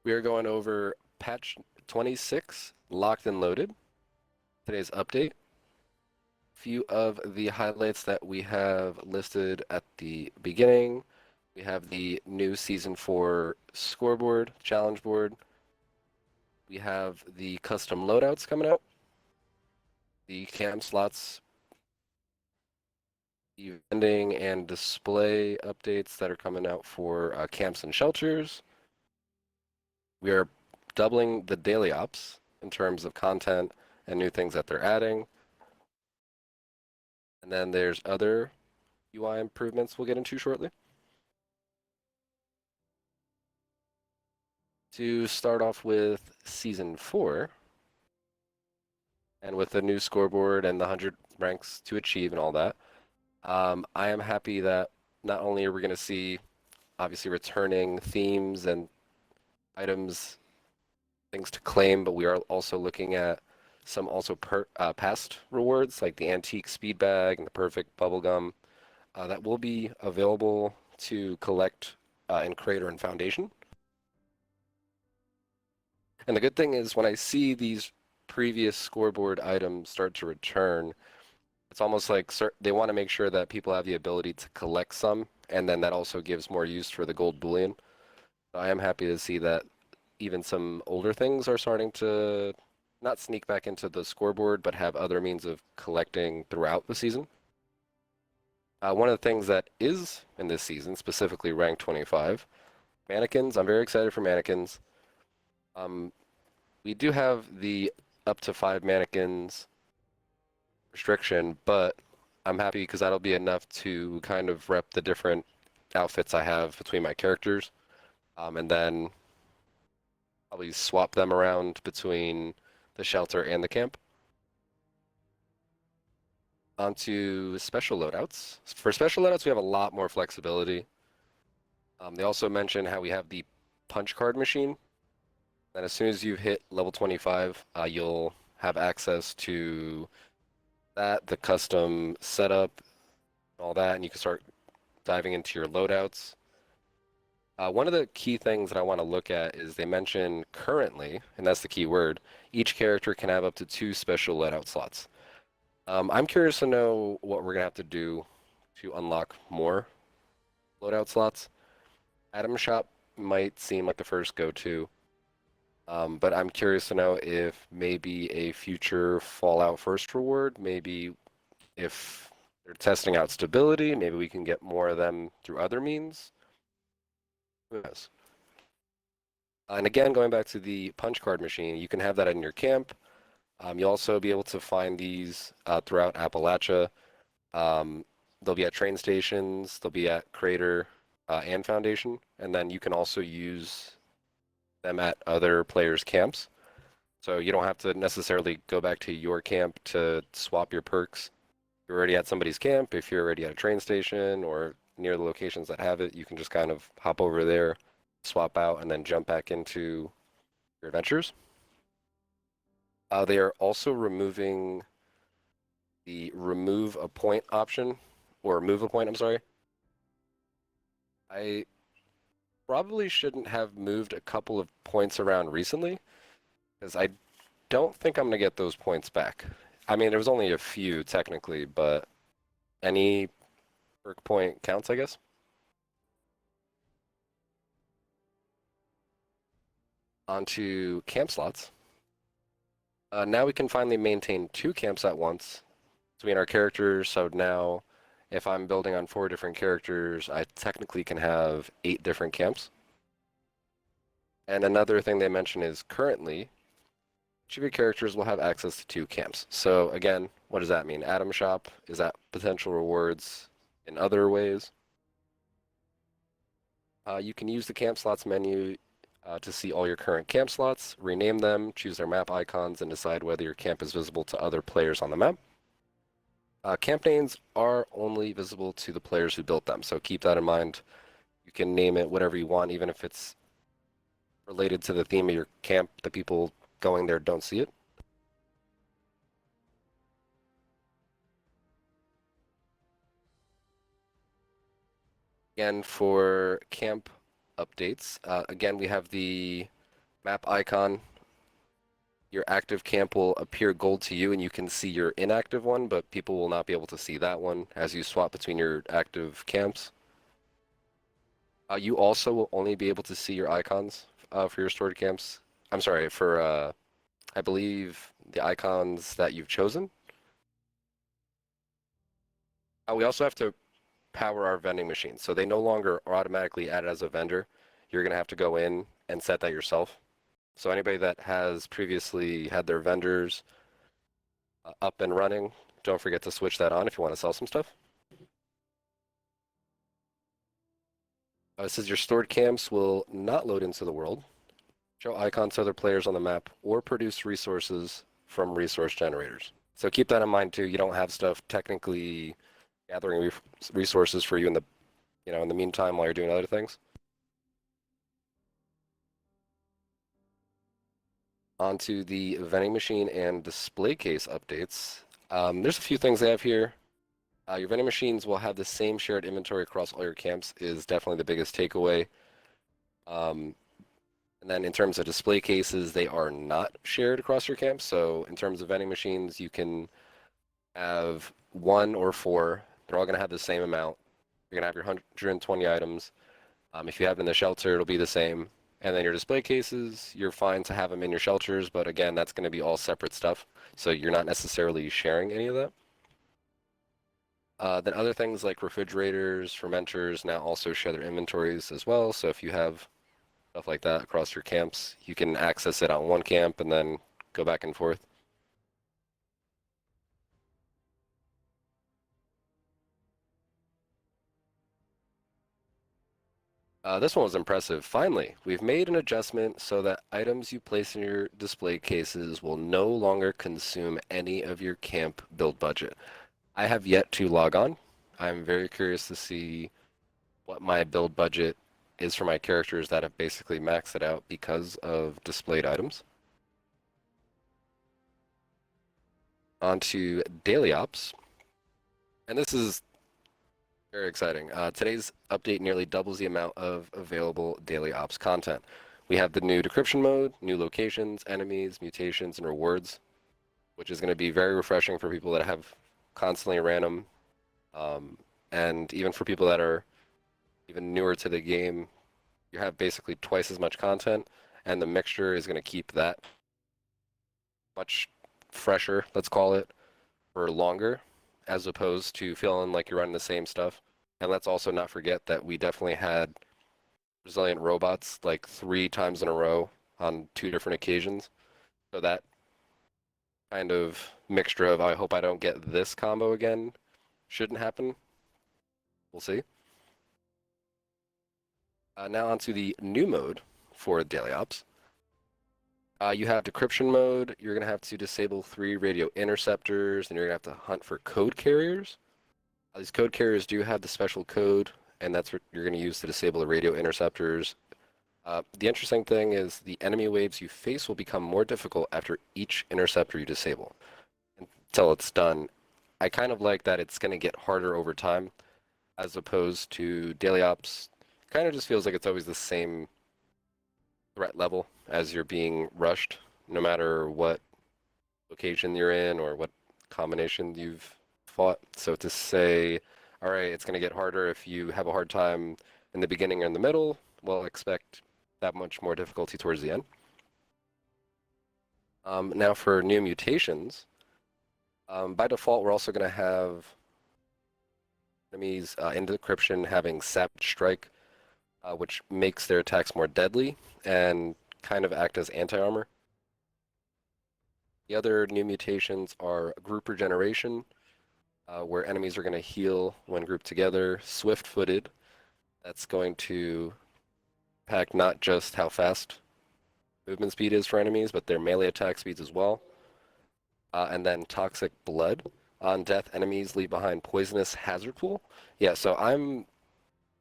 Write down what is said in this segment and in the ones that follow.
We are going over patch 26, locked and loaded. Today's update. Few of the highlights that we have listed at the beginning. We have the new Season 4 scoreboard, challenge board. We have the custom loadouts coming out. The camp slots, the vending and display updates that are coming out for camps and shelters. We are doubling the daily ops in terms of content and new things that they're adding. And then there's other UI improvements we'll get into shortly. To start off with Season 4, and with the new scoreboard and the 100 ranks to achieve and all that, I am happy that not only are we going to see, obviously, returning themes and items, things to claim, but we are also looking at some also past rewards, like the antique speed bag and the perfect bubblegum, that will be available to collect in Creator and Foundation. And the good thing is when I see these previous scoreboard items start to return, it's almost like they want to make sure that people have the ability to collect some, and then that also gives more use for the gold bullion. So I am happy to see that even some older things are starting to not sneak back into the scoreboard, but have other means of collecting throughout the season. One of the things that is in this season, specifically rank 25, mannequins. I'm very excited for mannequins. Um, we do have the up to 5 mannequins restriction, but I'm happy because that'll be enough to kind of rep the different outfits I have between my characters, and then probably swap them around between the shelter and the camp. Onto special loadouts. For special loadouts, we have a lot more flexibility. They also mention how we have the punch card machine. And as soon as you hit level 25, you'll have access to that, the custom setup, all that, and you can start diving into your loadouts. One of the key things that I want to look at is they mention currently, and that's the key word, each character can have up to 2 special loadout slots. I'm curious to know what we're going to have to do to unlock more loadout slots. Item Shop might seem like the first go-to, but I'm curious to know if maybe a future Fallout first reward, maybe if they're testing out stability, maybe we can get more of them through other means. Who knows? And again, going back to the punch card machine, you can have that in your camp. You'll also be able to find these throughout Appalachia. They'll be at train stations, they'll be at Crater and Foundation, and then you can also use them at other players' camps. So you don't have to necessarily go back to your camp to swap your perks. If you're already at somebody's camp, if you're already at a train station or near the locations that have it, you can just kind of hop over there, swap out, and then jump back into your adventures. They are also removing the remove a point option, or move a point, I'm sorry. I probably shouldn't have moved a couple of points around recently, because I don't think I'm going to get those points back. I mean, there was only a few technically, but any perk point counts, I guess. Onto camp slots. Now we can finally maintain 2 camps at once between our characters. So now, if I'm building on 4 different characters, I technically can have 8 different camps. And another thing they mention is currently, each of your characters will have access to 2 camps. So again, what does that mean? Atom Shop, is that potential rewards in other ways? You can use the camp slots menu to see all your current camp slots, rename them, choose their map icons, and decide whether your camp is visible to other players on the map. Camp names are only visible to the players who built them, so keep that in mind. You can name it whatever you want, even if it's related to the theme of your camp. The people going there don't see it. Again, for camp updates, again, we have the map icon, your active camp will appear gold to you and you can see your inactive one, but people will not be able to see that one as you swap between your active camps. You also will only be able to see your icons for your stored camps. I'm sorry, for I believe the icons that you've chosen. We also have to power our vending machines, so they no longer are automatically added as a vendor. You're going to have to go in and set that yourself. So anybody that has previously had their vendors up and running, don't forget to switch that on if you want to sell some stuff. It says your stored camps will not load into the world, show icons to other players on the map, or produce resources from resource generators. So keep that in mind too. You don't have stuff technically gathering resources for you in the in the meantime while you're doing other things. Onto the vending machine and display case updates. There's a few things they have here. Your vending machines will have the same shared inventory across all your camps is definitely the biggest takeaway. Um, and then in terms of display cases, they are not shared across your camps. So in terms of vending machines, you can have one or four. They're all going to have the same amount. You're going to have your 120 items. If you have it in the shelter, it'll be the same. And then your display cases, you're fine to have them in your shelters, but again, that's going to be all separate stuff. So you're not necessarily sharing any of that. Then other things like refrigerators, fermenters now also share their inventories as well. So if you have stuff like that across your camps, you can access it on one camp and then go back and forth. This one was impressive. Finally, we've made an adjustment so that items you place in your display cases will no longer consume any of your camp build budget. I have yet to log on. I'm very curious to see what my build budget is for my characters that have basically maxed it out because of displayed items. Onto daily ops. And this is very exciting. Today's update nearly doubles the amount of available daily ops content. We have the new decryption mode, new locations, enemies, mutations, and rewards, which is going to be very refreshing for people that have constantly random, and even for people that are even newer to the game, you have basically twice as much content, and the mixture is going to keep that much fresher, let's call it, for longer, as opposed to feeling like you're running the same stuff. And let's also not forget that we definitely had resilient robots like 3 times in a row on 2 different occasions. So that kind of mixture of I hope I don't get this combo again shouldn't happen. We'll see. Now onto the new mode for daily ops. You have decryption mode. You're going to have to disable 3 radio interceptors, and you're going to have to hunt for code carriers. These code carriers do have the special code, and that's what you're going to use to disable the radio interceptors. The interesting thing is the enemy waves you face will become more difficult after each interceptor you disable until it's done. I kind of like that it's going to get harder over time as opposed to daily ops. Kind of just feels like it's always the same threat level as you're being rushed, no matter what location you're in or what combination you've fought. So to say, all right, it's going to get harder if you have a hard time in the beginning or in the middle, well, expect that much more difficulty towards the end. Now for new mutations, by default, we're also going to have enemies in decryption having Savage Strike, which makes their attacks more deadly and kind of act as anti-armor. The other new mutations are group regeneration, where enemies are going to heal when grouped together. Swift-footed, that's going to impact not just how fast movement speed is for enemies, but their melee attack speeds as well. And then toxic blood. On death, enemies leave behind poisonous hazard pool. Yeah, so I'm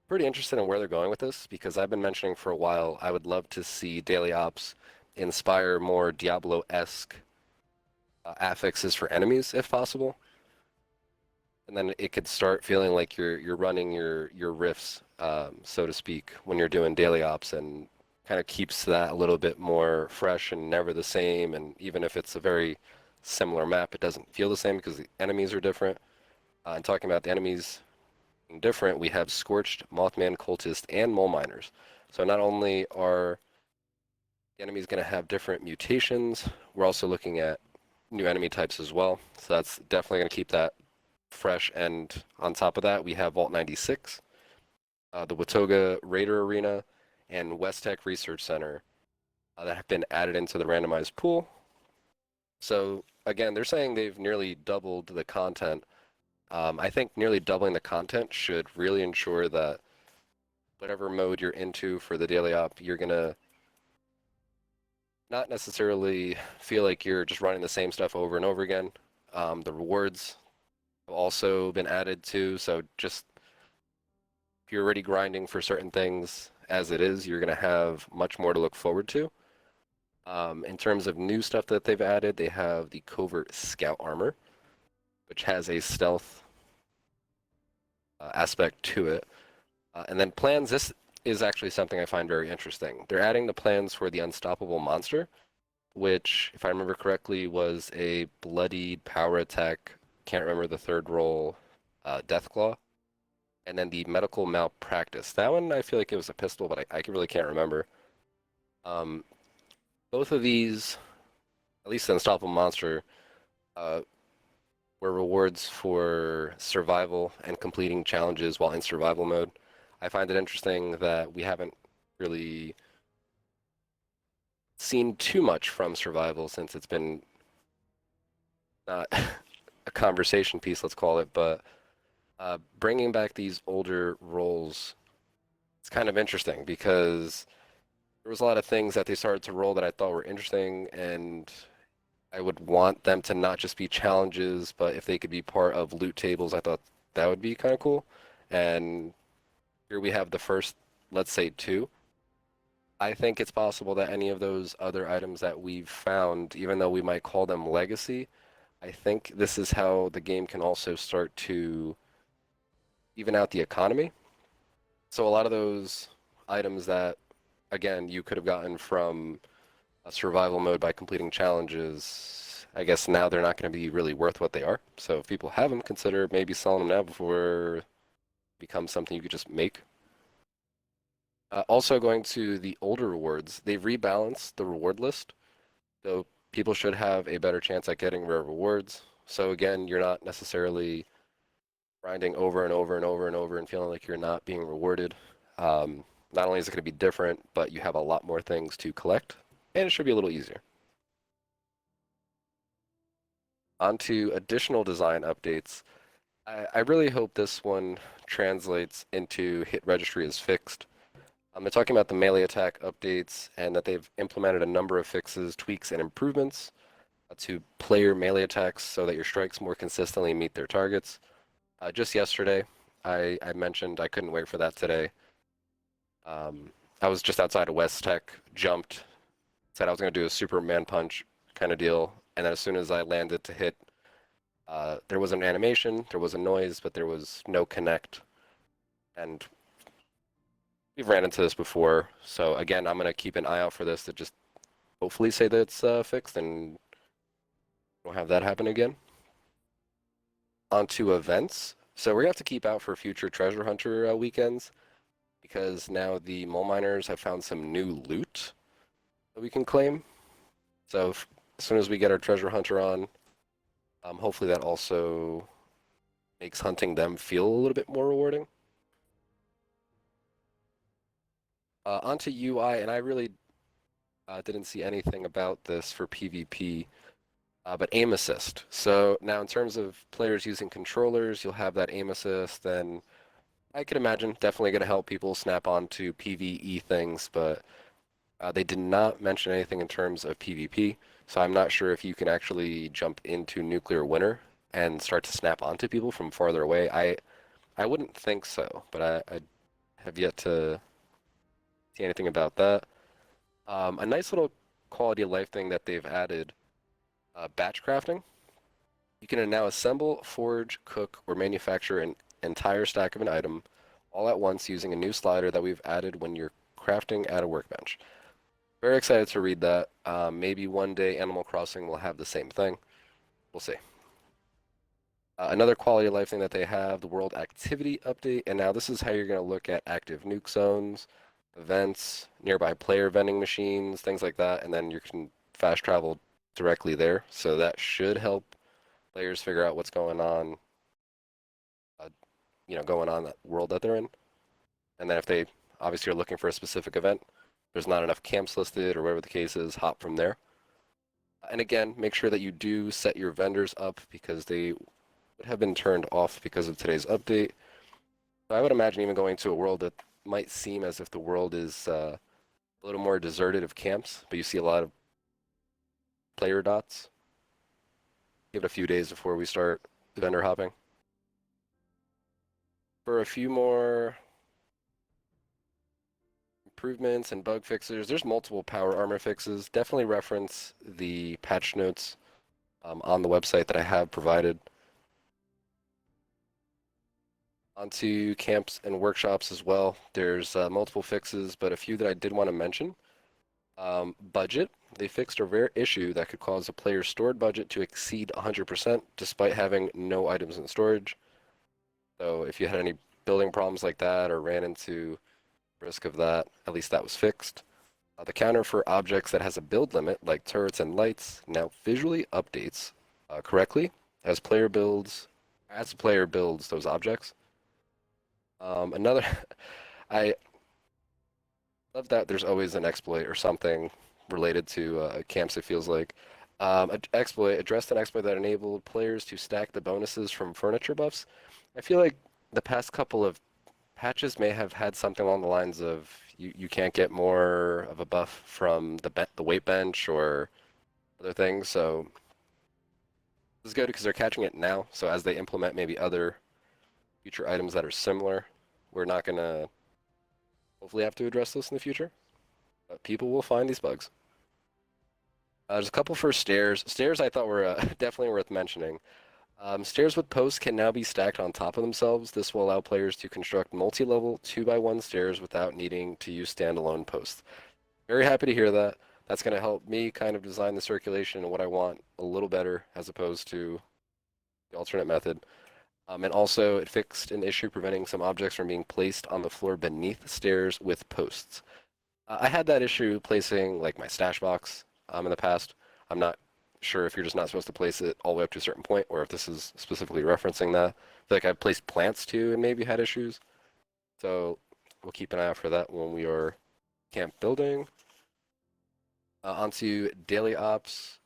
pretty interested in where they're going with this because I've been mentioning for a while I would love to see daily ops inspire more Diablo-esque affixes for enemies if possible. And then it could start feeling like you're running your rifts, so to speak, when you're doing daily ops and kind of keeps that a little bit more fresh and never the same. And even if it's a very similar map, it doesn't feel the same because the enemies are different. And talking about the enemies being different, we have Scorched, Mothman, Cultist, and Mole Miners. So not only are the enemies going to have different mutations, we're also looking at new enemy types as well. So that's definitely going to keep that fresh. And on top of that, we have Vault 96, the Watoga Raider Arena, and West Tech Research Center that have been added into the randomized pool. So again, they're saying they've nearly doubled the content. I think nearly doubling the content should really ensure that whatever mode you're into for the daily op, you're gonna not necessarily feel like you're just running the same stuff over and over again. The rewards have also been added too, so just if you're already grinding for certain things as it is, you're gonna have much more to look forward to. In terms of new stuff that they've added, they have the Covert Scout Armor, which has a stealth aspect to it. And then plans, this is actually something I find very interesting. They're adding the plans for the Unstoppable Monster, which, if I remember correctly, was a bloodied power attack, can't remember the third role, Deathclaw. And then the Medical Malpractice. That one, I feel like it was a pistol, but I really can't remember. Both of these, at least the Unstoppable Monster, were rewards for survival and completing challenges while in survival mode. I find it interesting that we haven't really seen too much from survival since it's been not a conversation piece, let's call it, but bringing back these older roles, it's kind of interesting because there was a lot of things that they started to roll that I thought were interesting, and I would want them to not just be challenges, but if they could be part of loot tables, I thought that would be kind of cool. And here we have the first, let's say, two. I think it's possible that any of those other items that we've found, even though we might call them legacy, I think this is how the game can also start to even out the economy. So a lot of those items that, again, you could have gotten from a survival mode by completing challenges, I guess now they're not going to be really worth what they are. So if people have them, consider maybe selling them now before it becomes something you could just make. Also going to the older rewards, they've rebalanced the reward list. So people should have a better chance at getting rare rewards. So again, you're not necessarily grinding over and over and over and over and feeling like you're not being rewarded. Not only is it going to be different, but you have a lot more things to collect, and it should be a little easier. Onto additional design updates. I really hope this one translates into hit registry as fixed. They're talking about the melee attack updates and that they've implemented a number of fixes, tweaks, and improvements to player melee attacks so that your strikes more consistently meet their targets. Just yesterday, I mentioned I couldn't wait for that today. I was just outside of West Tech, jumped, said I was going to do a Superman punch kind of deal, and then as soon as I landed to hit, there was an animation, there was a noise, but there was no connect. And we've ran into this before, so again, I'm going to keep an eye out for this to just hopefully say that it's fixed and don't have that happen again. Onto events. So we're going to have to keep out for future treasure hunter weekends because now the mole miners have found some new loot that we can claim. So as soon as we get our treasure hunter on, hopefully that also makes hunting them feel a little bit more rewarding. Onto UI, and I really didn't see anything about this for PvP, but aim assist. So now in terms of players using controllers, you'll have that aim assist, and I could imagine definitely going to help people snap onto PvE things, but they did not mention anything in terms of PvP, so I'm not sure if you can actually jump into Nuclear Winter and start to snap onto people from farther away. I wouldn't think so, but I have yet to see anything about that. A nice little quality of life thing that they've added, batch crafting. You can now assemble, forge, cook, or manufacture an entire stack of an item all at once using a new slider that we've added when you're crafting at a workbench. Very excited to read that. Maybe one day Animal Crossing will have the same thing. We'll see. Another quality of life thing that they have, the world activity update, and now this is how you're going to look at active nuke zones, events, nearby player vending machines, things like that, and then you can fast travel directly there. So that should help players figure out what's going on, uh, going on that world that they're in. And then if they obviously are looking for a specific event, there's not enough camps listed or whatever the case is, hop from there. And again, make sure that you do set your vendors up because they would have been turned off because of today's update. So I would imagine even going to a world that might seem as if the world is a little more deserted of camps, but you see a lot of player dots. Give it a few days before we start vendor hopping. For a few more improvements and bug fixes, there's multiple power armor fixes. Definitely reference the patch notes on the website that I have provided. Onto camps and workshops as well. There's multiple fixes, but a few that I did want to mention. Budget. They fixed a rare issue that could cause a player's stored budget to exceed 100% despite having no items in storage. So if you had any building problems like that or ran into risk of that, at least that was fixed. The counter for objects that has a build limit, like turrets and lights, now visually updates correctly as the player builds those objects. Another, I love that there's always an exploit or something related to camps, it feels like. Addressed an exploit that enabled players to stack the bonuses from furniture buffs. I feel like the past couple of patches may have had something along the lines of you can't get more of a buff from the weight bench or other things. So this is good because they're catching it now. So as they implement maybe other future items that are similar, we're not going to hopefully have to address this in the future. But people will find these bugs. There's a couple for stairs. Stairs I thought were definitely worth mentioning. Stairs with posts can now be stacked on top of themselves. This will allow players to construct multi-level 2x1 stairs without needing to use standalone posts. Very happy to hear that. That's going to help me kind of design the circulation and what I want a little better as opposed to the alternate method. And also, it fixed an issue preventing some objects from being placed on the floor beneath stairs with posts. I had that issue placing like my stash box in the past. I'm not sure if you're just not supposed to place it all the way up to a certain point, or if this is specifically referencing that. I feel like I've placed plants too and maybe had issues. So we'll keep an eye out for that when we are camp building. Onto daily ops.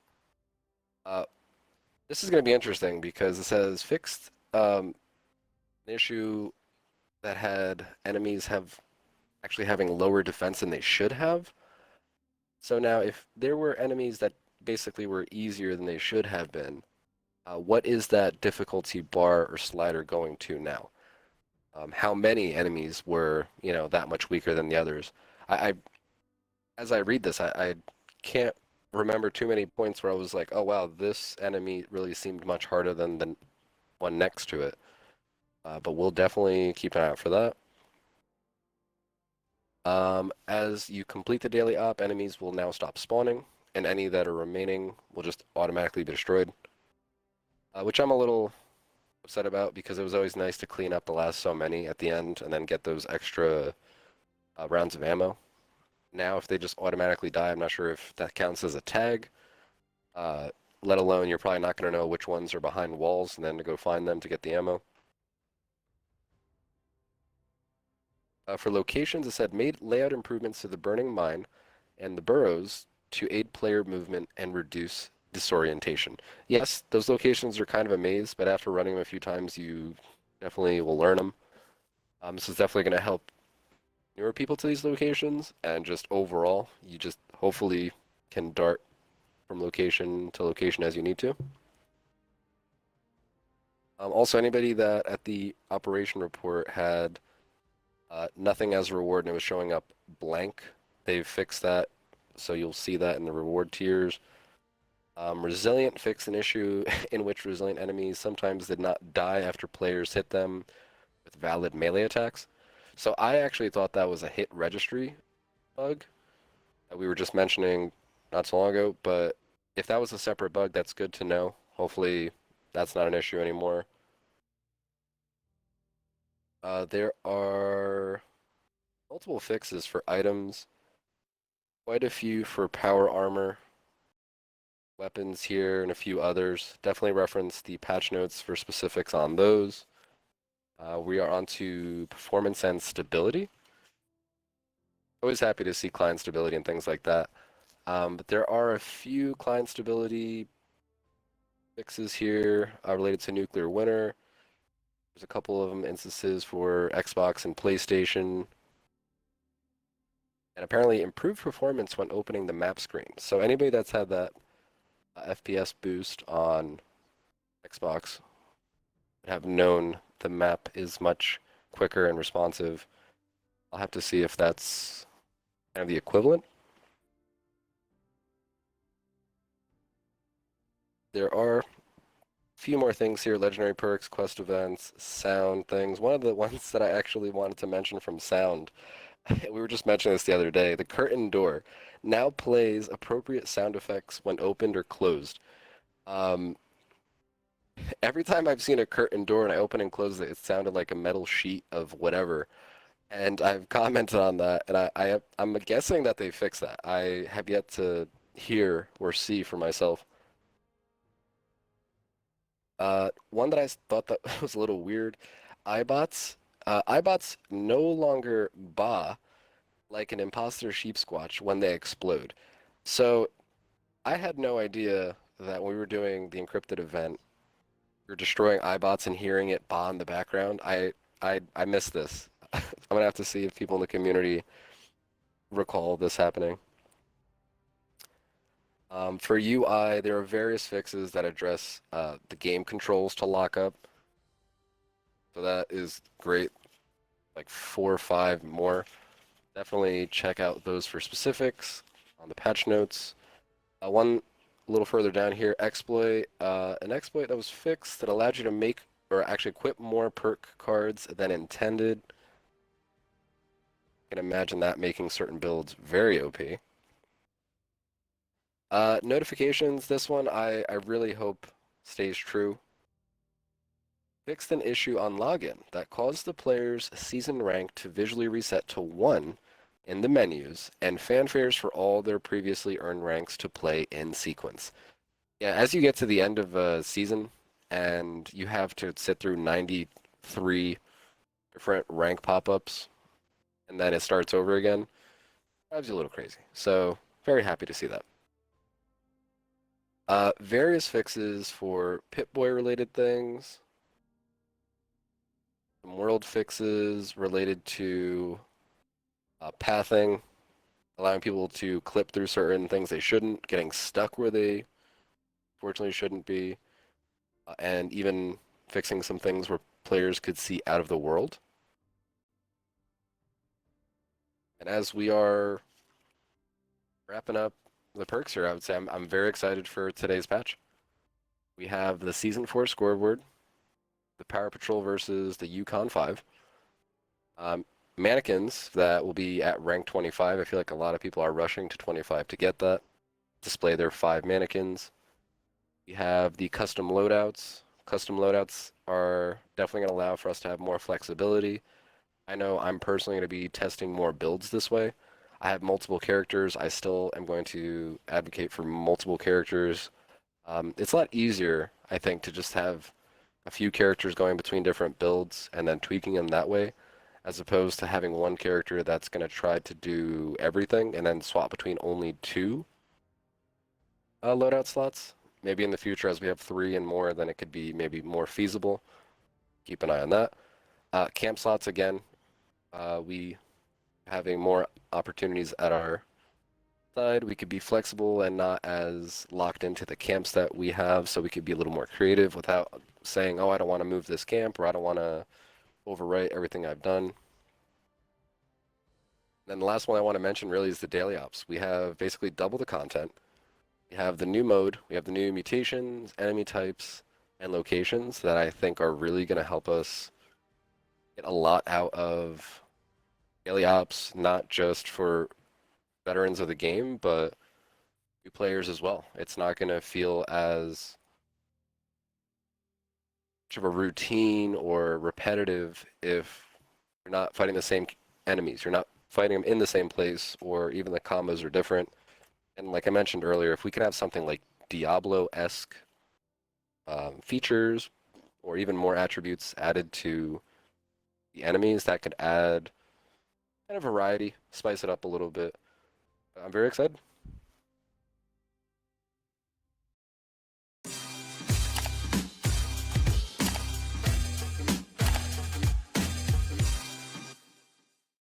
This is going to be interesting because it says fixed an issue that had enemies actually having lower defense than they should have. So now if there were enemies that basically were easier than they should have been, what is that difficulty bar or slider going to now? How many enemies were, that much weaker than the others? As I read this, I can't remember too many points where I was like, oh wow, this enemy really seemed much harder than the one next to it. But we'll definitely keep an eye out for that. As you complete the daily op, enemies will now stop spawning, and any that are remaining will just automatically be destroyed. Which I'm a little upset about because it was always nice to clean up the last so many at the end and then get those extra rounds of ammo. Now, if they just automatically die, I'm not sure if that counts as a tag. Let alone, you're probably not going to know which ones are behind walls and then to go find them to get the ammo. For locations, it said made layout improvements to the burning mine and the burrows to aid player movement and reduce disorientation. Yes, those locations are kind of a maze, but after running them a few times, you definitely will learn them. This is definitely going to help newer people to these locations, and just overall, you just hopefully can dart from location to location as you need to. Also, anybody that at the operation report had nothing as a reward and it was showing up blank, they've fixed that, so you'll see that in the reward tiers. Resilient fixed an issue in which resilient enemies sometimes did not die after players hit them with valid melee attacks. So I actually thought that was a hit registry bug that we were just mentioning not so long ago, but if that was a separate bug, that's good to know. Hopefully, that's not an issue anymore. There are multiple fixes for items, quite a few for power armor, weapons here, and a few others. Definitely reference the patch notes for specifics on those. We are on to performance and stability. Always happy to see client stability and things like that. But there are a few client stability fixes here related to nuclear winter. There's a couple of them instances for Xbox and PlayStation, and apparently improved performance when opening the map screen. So anybody that's had that FPS boost on Xbox would have known the map is much quicker and responsive. I'll have to see if that's kind of the equivalent. There are a few more things here, legendary perks, quest events, sound things. One of the ones that I actually wanted to mention from sound, we were just mentioning this the other day, the curtain door now plays appropriate sound effects when opened or closed. Um, every time I've seen a curtain door and I open and close it, it sounded like a metal sheet of whatever. And I've commented on that, and I'm guessing that they fixed that. I have yet to hear or see for myself. One that I thought that was a little weird, iBots. iBots no longer ba like an imposter sheep squatch when they explode. So I had no idea that when we were doing the encrypted event, we are destroying iBots and hearing it ba in the background. I missed this. I'm gonna have to see if people in the community recall this happening. For UI, there are various fixes that address the game controls to lock up. So that is great, like 4 or 5 more. Definitely check out those for specifics on the patch notes. One a little further down here, exploit. An exploit that was fixed that allowed you to make or actually equip more perk cards than intended. I can imagine that making certain builds very OP. Notifications, this one I really hope stays true. Fixed an issue on login that caused the player's season rank to visually reset to 1 in the menus and fanfares for all their previously earned ranks to play in sequence. Yeah, as you get to the end of a season and you have to sit through 93 different rank pop-ups and then it starts over again, drives you a little crazy. So, very happy to see that. Various fixes for Pip-Boy related things. Some world fixes related to pathing, allowing people to clip through certain things they shouldn't, getting stuck where they fortunately shouldn't be, and even fixing some things where players could see out of the world. And as we are wrapping up the perks here, I would say I'm very excited for today's patch. We have the Season 4 scoreboard, the Power Patrol versus the Yukon 5. Mannequins that will be at rank 25. I feel like a lot of people are rushing to 25 to get that. Display their 5 mannequins. We have the custom loadouts. Custom loadouts are definitely going to allow for us to have more flexibility. I know I'm personally going to be testing more builds this way. I have multiple characters. I still am going to advocate for multiple characters. It's a lot easier, I think, to just have a few characters going between different builds and then tweaking them that way, as opposed to having one character that's going to try to do everything and then swap between only 2 loadout slots. Maybe in the future, as we have 3 and more, then it could be maybe more feasible. Keep an eye on that. Camp slots, again, we having more opportunities at our side. We could be flexible and not as locked into the camps that we have, so we could be a little more creative without saying, oh, I don't want to move this camp, or I don't want to overwrite everything I've done. Then the last one I want to mention really is the daily ops. We have basically double the content. We have the new mode, we have the new mutations, enemy types, and locations that I think are really going to help us get a lot out of daily ops, not just for veterans of the game, but new players as well. It's not going to feel as much of a routine or repetitive if you're not fighting the same enemies. You're not fighting them in the same place, or even the combos are different. And like I mentioned earlier, if we could have something like Diablo-esque features or even more attributes added to the enemies, that could add kind of variety, spice it up a little bit. I'm very excited.